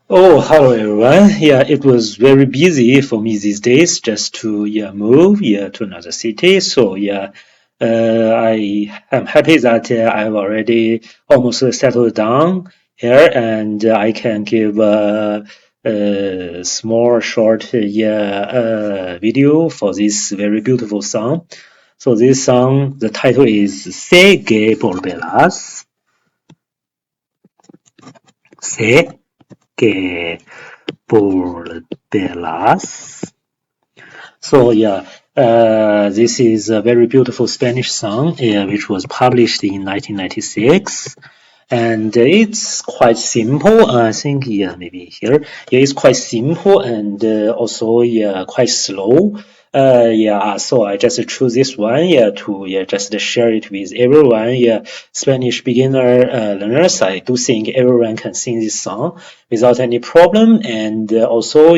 Oh, hello everyone. Yeah, it was very busy for me these days just to move to another city. So I am happy that I've already almost settled down here, and I can give a small short video for this very beautiful song. So this song, the title is "Se que volverás." Se que volverás. So this is a very beautiful Spanish song, which was published in 1996, and it's quite simple. I think maybe here, it's quite simple and also quite slow. So I just choose this one, to just share it with everyone. Spanish beginner learners. I do think everyone can sing this song without any problem, and also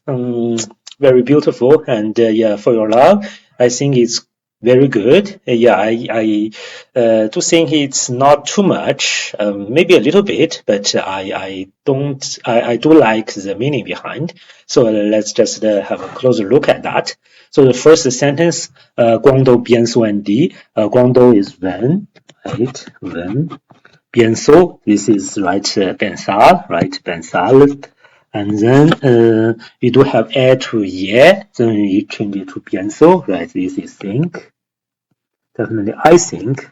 um, very beautiful. And for your love, I think it's very good. I do think it's not too much, maybe a little bit, but I do like the meaning behind. So let's just have a closer look at that. So the first sentence, 光都 pienso en ti. 光都 is when, right? When. Pienso, this is right, pensar, right? Pensar. And then we do have add to ye, then we change it to pienso, right? This is think. Definitely, I think.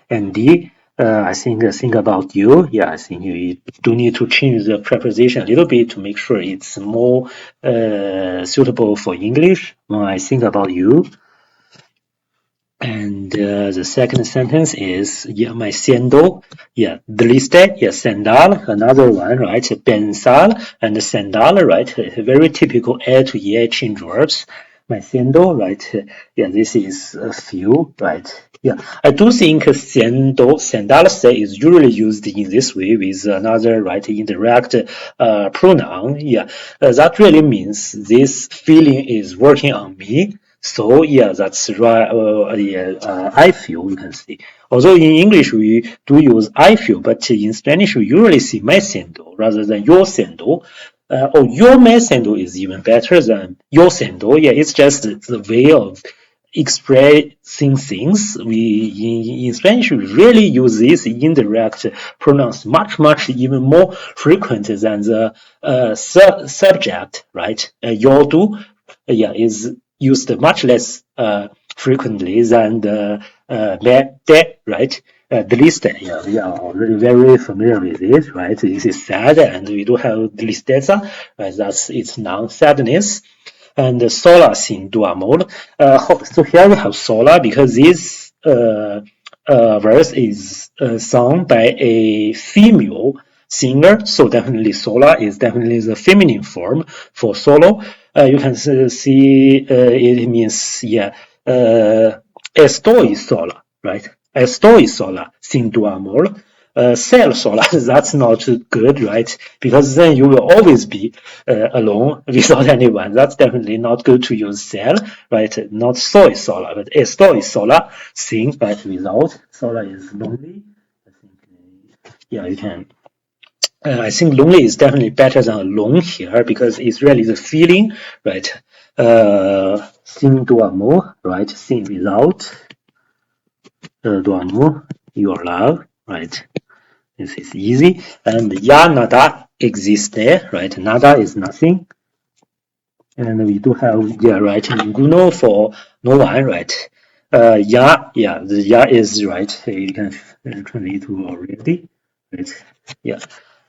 And D, think about you. Yeah, I think you do need to change the preposition a little bit to make sure it's more suitable for English. When I think about you. And the second sentence is my siendo, triste, sandal, another one, right? Pensar and sandal, right? Very typical add to change verbs. My siendo, right? This is a few, right? I do think siendo, sandal say is usually used in this way with another, right, indirect pronoun. That really means this feeling is working on me. So that's right. I feel, you can see. Although in English we do use I feel, but in Spanish we usually see me siento rather than yo siento. Or your me siento is even better than yo siento. It's just the way of expressing things. In Spanish we really use this indirect pronouns much even more frequent than the subject, right? Yo do, is used much less frequently than the de, right? The list, we are already very familiar with it, right? This is sad, and we do have the listeza, right? That's its noun sadness. And sola sin do amor. So here we have sola because this verse is sung by a female singer. So definitely sola is definitely the feminine form for solo. You can see it means estoy sola, right? Estoy sola sin tu amor. Cell sola, that's not good, right? Because then you will always be alone without anyone. That's definitely not good to use cell, right? Not soy sola, but estoy sola, sin, but without. Sola is lonely. I think, you can. I think lonely is definitely better than alone here because it's really the feeling, right? Sin tu amor, right? Sin without tu amor, your love, right? This is easy. And ya nada existe, right? Nada is nothing. And we do have, right, ninguno for no one, right? The ya is right. You can translate to already, right? Yeah.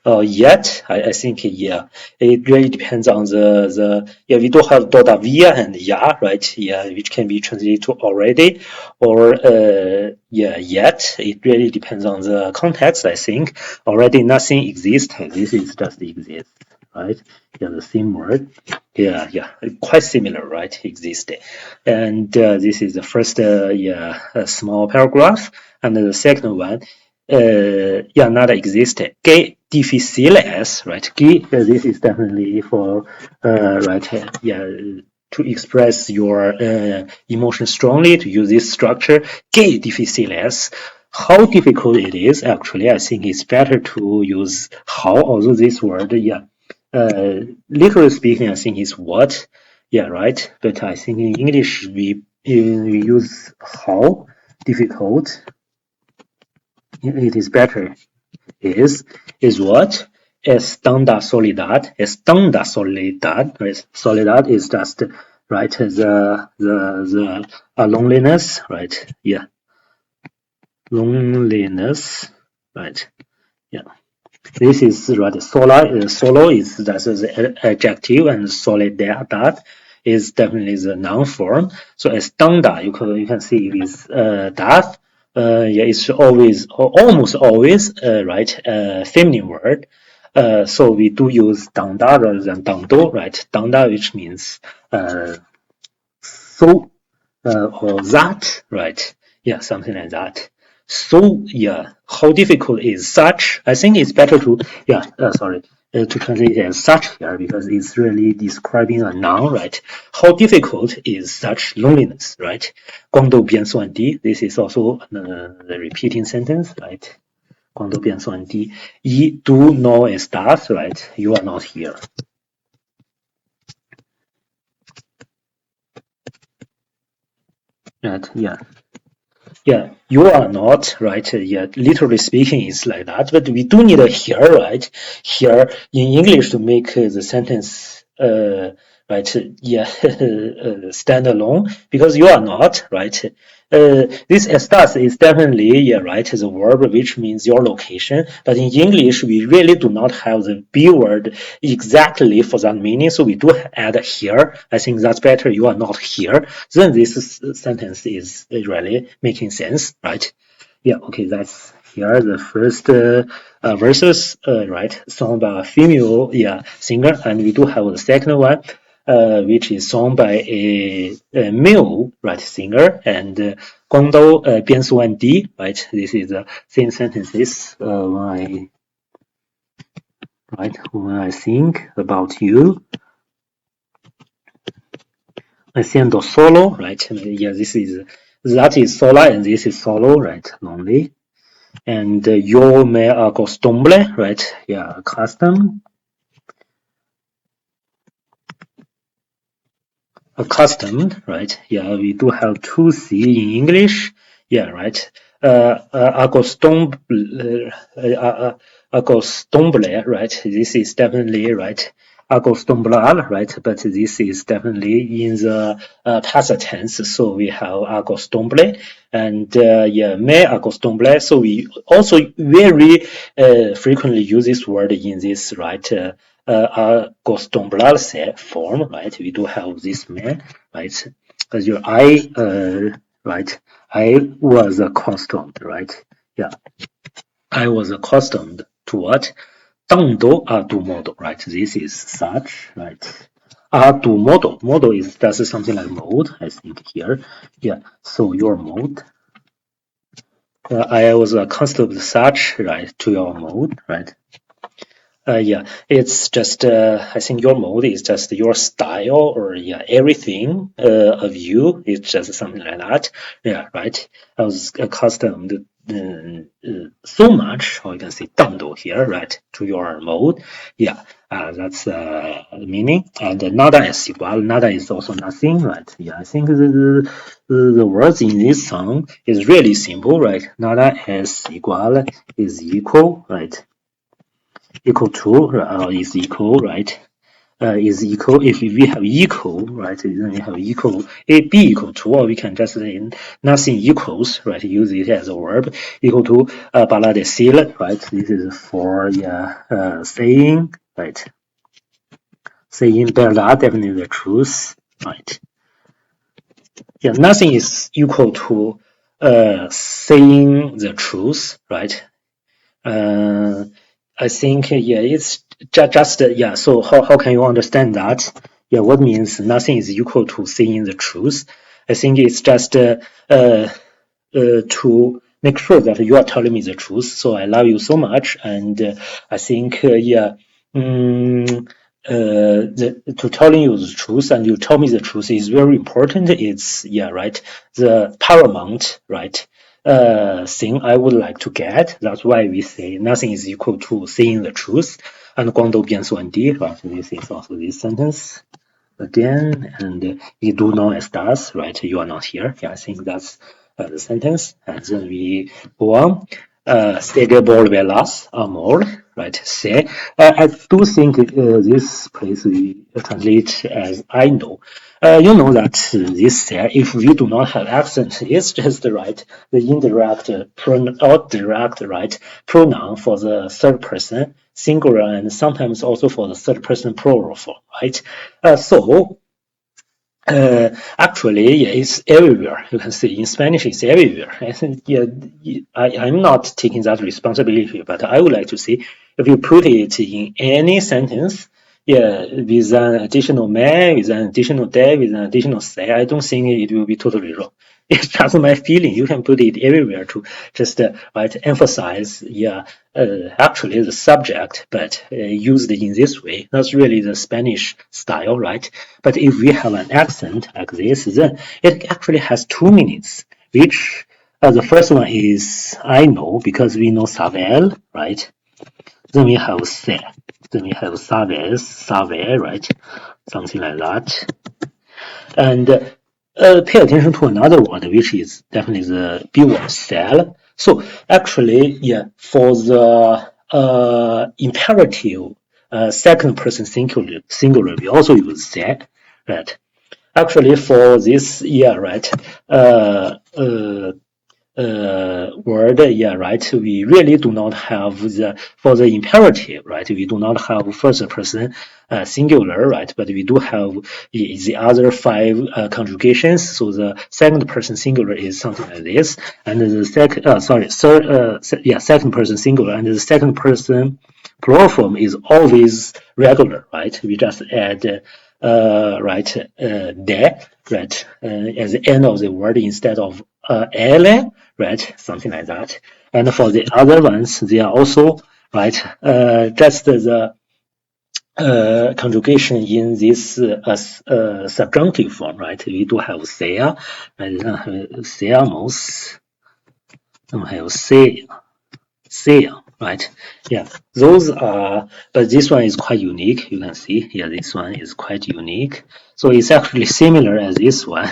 Yet, I think, it really depends on we do have todavía and ya, right? Which can be translated to already or, yet. It really depends on the context, I think. Already nothing exists. This is just exists, right? The same word. Quite similar, right? Existed. And this is the first, a small paragraph. And the second one, nada existe. Que difíciles, right? Que, this is definitely for, right, to express your emotion strongly, to use this structure. Que difíciles. How difficult it is, actually, I think it's better to use how, although this word, Literally speaking, I think is what. Yeah, right. But I think in English we use how. Difficult. It is better. Is what? Estanda soledad. Estanda soledad. Right? Soledad is just right the loneliness. Right. Yeah. Loneliness. Right. Yeah. This is right. Solo is that's the adjective, and soledad is definitely the noun form. So estanda, you can see it is that. Yeah, it's always almost always right feminine word. So we do use danda rather than dangdo, right? Danda, which means so or that, right? Yeah, something like that. So yeah, how difficult is such? I think it's better to to translate it as such here because it's really describing a noun, right? How difficult is such loneliness, right? 光都变算低. This is also the repeating sentence, right? 光都变算低. Y tú no estás, right? You are not here. Right? Yeah. Yeah, you are not, right? Yeah, literally speaking, it's like that. But we do need a here, right? Here in English to make the sentence, right? Yeah, stand alone because you are not, right? This estás is definitely, yeah, right, the verb which means your location. But in English, we really do not have the B word exactly for that meaning. So we do add here. I think that's better. You are not here. Then this sentence is really making sense, right? Yeah, okay, that's here the first verses, right, sung by a female, yeah, singer, and we do have the second one, which is sung by a male, right, singer, and 光都变速按低, right? This is the same sentences when I think about you. Haciendo solo, right? Yeah, that is sola and this is solo, right? Lonely. And yo me acostumbre, right? Yeah, accustomed, right? Yeah, we do have two C in English. Yeah, right. Acostumbre, right? This is definitely right. Acostumbrar, right? But this is definitely in the past tense. So we have acostumbre and yeah, me acostumbre. So we also very frequently use this word in this, right? Acostumbrar form, right? We do have this man, right? Because right? I was accustomed, right? Yeah, I was accustomed to what? Dando a tu modo, right? This is such, right? A tu modo. Modo is that's something like mode, I think here. Yeah. So your mode. I was accustomed to such, right? To your mode, right? Yeah, it's just I think your mode is just your style or yeah everything of you. It's just something like that. Yeah, right. I was accustomed so much, or you can say 当多 here, right, to your mode. Yeah, that's the meaning. And nada es igual. Nada is also nothing, right? Yeah, I think the words in this song is really simple, right? Nada es igual is equal, right? Equal to is equal, right? Is equal. If we have equal, right, then we have equal. A be equal to, or we can just say nothing equals, right? Use it as a verb. Equal to para decir, right? This is for yeah saying, right? Saying verdad, definitely the truth, right? Yeah, nothing is equal to saying the truth, right? I think yeah, it's just yeah. So how can you understand that? Yeah, what means nothing is equal to saying the truth? I think it's just to make sure that you are telling me the truth. So I love you so much, and I think yeah. To telling you the truth and you tell me the truth is very important. It's yeah, right. The paramount, right? Thing I would like to get. That's why we say nothing is equal to saying the truth. And cuando pienso en ti, right? This is also this sentence again. And y tú no estás, right? You are not here. Yeah, I think that's the sentence. And then we go on. Sé que volverás, amor, right? Say. I do think this place we translate as I know. You know that this say, if we do not have accent, it's just right the indirect or direct right pronoun for the third person singular and sometimes also for the third person plural form, right? Actually, yeah, it's everywhere. You can see in Spanish, it's everywhere. I think, yeah, I'm not taking that responsibility, but I would like to see if you put it in any sentence, yeah, with an additional may, with an additional de, with an additional say, I don't think it will be totally wrong. It's just my feeling. You can put it everywhere to just right, emphasize, yeah, actually the subject, but used in this way. That's really the Spanish style, right? But if we have an accent like this, then it actually has two meanings, which the first one is I know because we know saber, right? Then we have se. Then we have sabes, saber, right? Something like that. And pay attention to another word, which is definitely the B word, sell. So actually, yeah, for the imperative second person singular, we also use that, right? Actually, for this, yeah, right. Word, yeah, right. We really do not have the for the imperative, right? We do not have first person singular, right? But we do have the other five conjugations. So the second person singular is something like this, and the second person singular, and the second person plural form is always regular, right? We just add de, right, at the end of the word instead of ele, right, something like that. And for the other ones, they are also right, just the conjugation in this subjunctive form, right? We do have sea, right? Seamos, and have sea. Right? Yeah, those are, but this one is quite unique. You can see here, this one is quite unique. So it's actually similar as this one.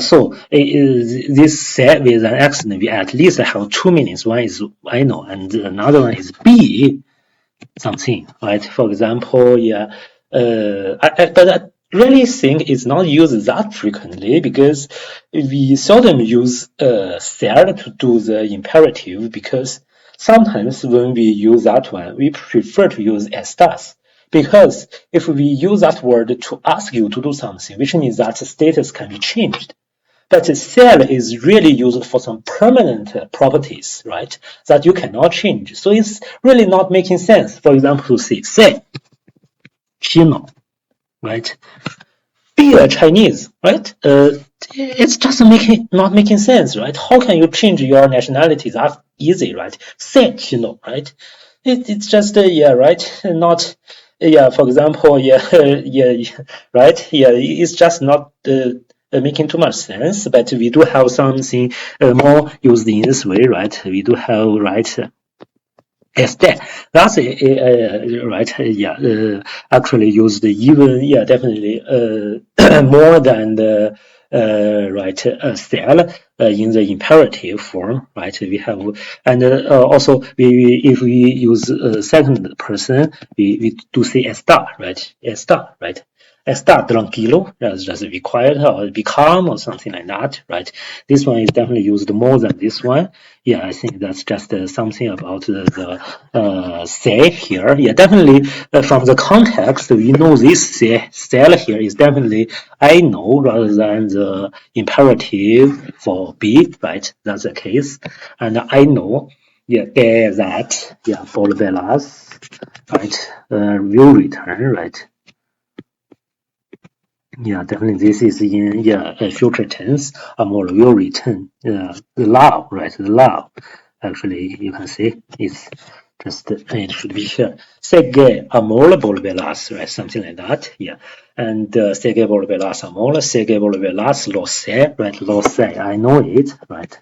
So this set with an accent, we at least have two meanings. One is I know, and another one is be something, right? For example, yeah, but I really think it's not used that frequently because we seldom use ser to do the imperative because sometimes when we use that one, we prefer to use estas. Because if we use that word to ask you to do something, which means that the status can be changed. But cell is really used for some permanent properties, right? That you cannot change. So it's really not making sense. For example, to say Chino, right? Be a Chinese, right? It's just not making sense, right? How can you change your nationality that easy, right? Say Chino, right? It's just yeah, right? Not yeah. For example, yeah, right? Yeah, it's just not making too much sense. But we do have something more used in this way, right? We do have right. Instead, that's right. Yeah, actually used even yeah definitely more than the right cell in the imperative form, right? We have and also we if we use second person, we do say está, right? Está, right? Está tranquilo, that's just be quiet or be calm or something like that, right? This one is definitely used more than this one. Yeah, I think that's just something about the say here. Yeah, definitely from the context, we know this say here is definitely I know rather than the imperative for be, right? That's the case. And I know, yeah, that, yeah, volverás, right, will return, right? Yeah, definitely. This is in yeah future tense. Amor will return. The love, right? The love. Actually, you can see it's just it should be here. Segue amor volverás, right? Something like that. Yeah. And segue volverás amor. Segue volverás lo sé, right? Lo sé. I know it, right?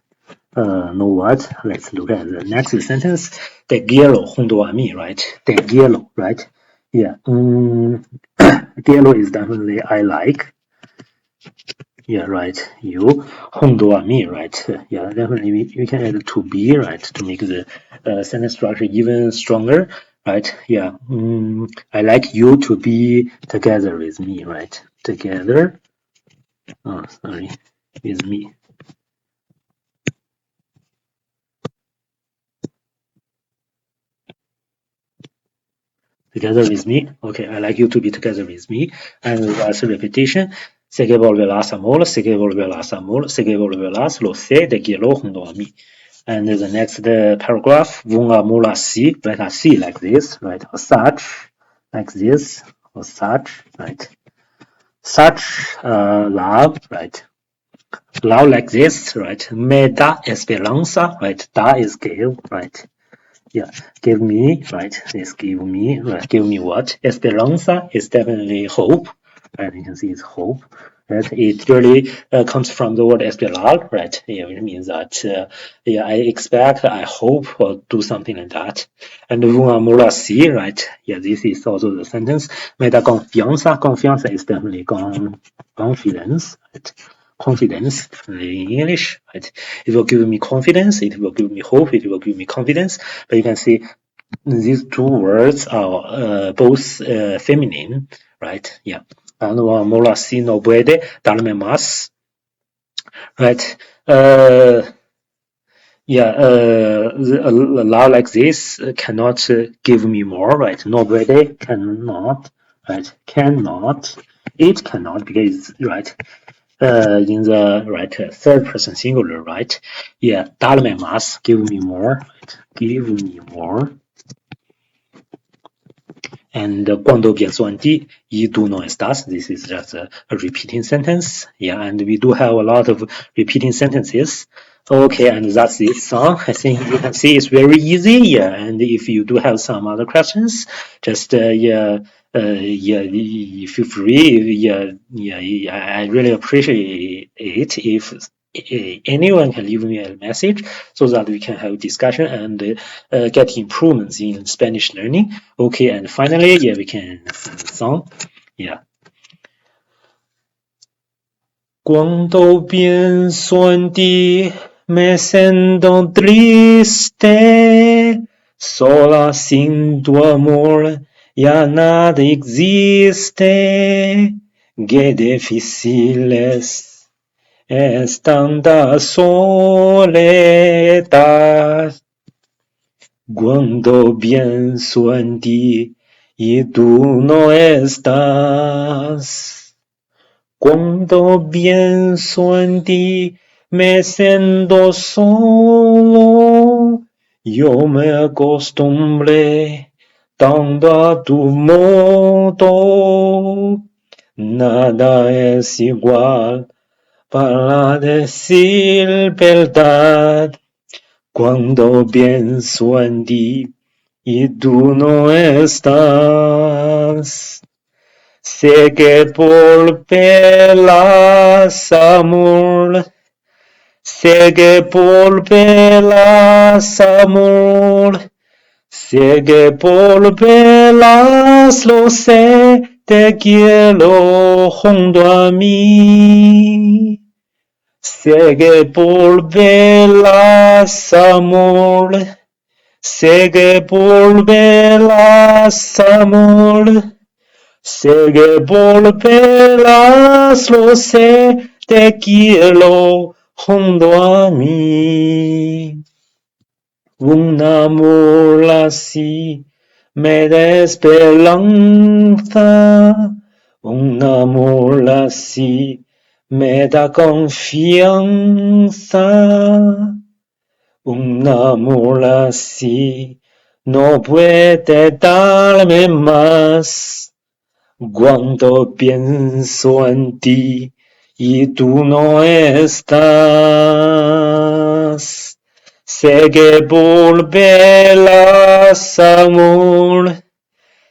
know what? Let's look at the next sentence. Te quiero junto a mí, right? Te quiero, right? Yeah. Quiero is definitely I like. Yeah, right. You junto a mí, right? Yeah, definitely we can add to be, right, to make the sentence structure even stronger, right? Yeah. I like you to be together with me, right? Together. Oh, sorry, with me. Together with me. Okay, I like you to be together with me. And that's a repetition. Sé que volverás amor, sé que volverás amor, sé que volverás, lo sé, te quiero junto a mí. And the next paragraph, un amor así, write así like this, right? Or such, like this, or such, right? Such love, right? Love like this, right? Me da esperanza, right? Da is give, right? Yeah, give me, right? Is give me, right? Give me what? Esperanza is definitely hope, right? You can see it's hope, right? It really comes from the word esperar, right? Yeah, it means that, yeah, I expect, I hope, or do something like that. And un amor así, right? Yeah, this is also the sentence. Me da confianza. Confianza is definitely confidence, right? Confidence in English, right? It will give me confidence, it will give me hope, it will give me confidence. But you can see these two words are both feminine, right? Yeah. And un amor así no puede darme más, right? Yeah, a law like this cannot give me more, right? Nobody cannot, right? Cannot. It cannot because, right? In the right third person singular, right? Yeah, darme más, give me more, right? Give me more. And cuando pienso en ti, y tú no estás. This is just a repeating sentence. Yeah, and we do have a lot of repeating sentences. Okay, and that's it song. I think you can see it's very easy. Yeah, and if you do have some other questions, just yeah. Feel free. Yeah. I really appreciate it if anyone can leave me a message so that we can have a discussion and get improvements in Spanish learning. Okay, and finally, yeah, we can sing the song. Yeah. Cuando pienso en ti, me siento triste, sola sin tu amor, ya nada existe. Qué difícil es tanta soledad. Cuando pienso en ti y tú no estás. Cuando pienso en ti me siento solo. Yo me acostumbré tanto a tu modo. Nada es igual para decir verdad. Cuando pienso en ti y tú no estás. Sé que volverás, amor. Sé que volverás, amor. Sé que volverás, lo sé. Te quiero junto a mí. Sé que volverás, amor. Sé que volverás, amor. Sé que volverás, lo sé, te quiero junto a mí. Un amor así me da esperanza. Un amor así me da confianza. Un amor así no puede darme más. Cuando pienso en ti y tú no estás. Sé que volverás, amor.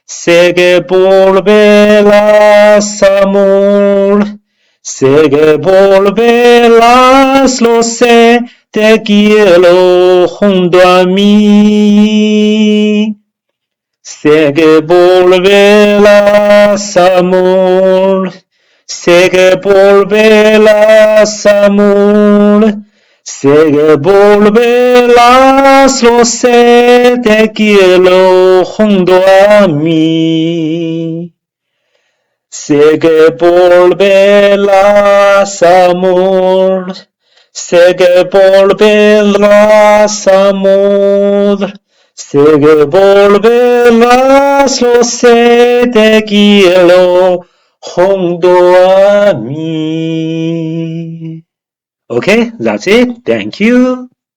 Sé que volverás, amor. Sé que volverás, lo sé. te quiero junto a mí. Sé que volverás, amor. Sé que volverás, amor. Sé que volverás, lo sé, te quiero junto a mí. Sé que volverás, amor. Sé que volverás, amor. Sé que volverás, lo sé, te quiero junto a mí. Okay, that's it. Thank you.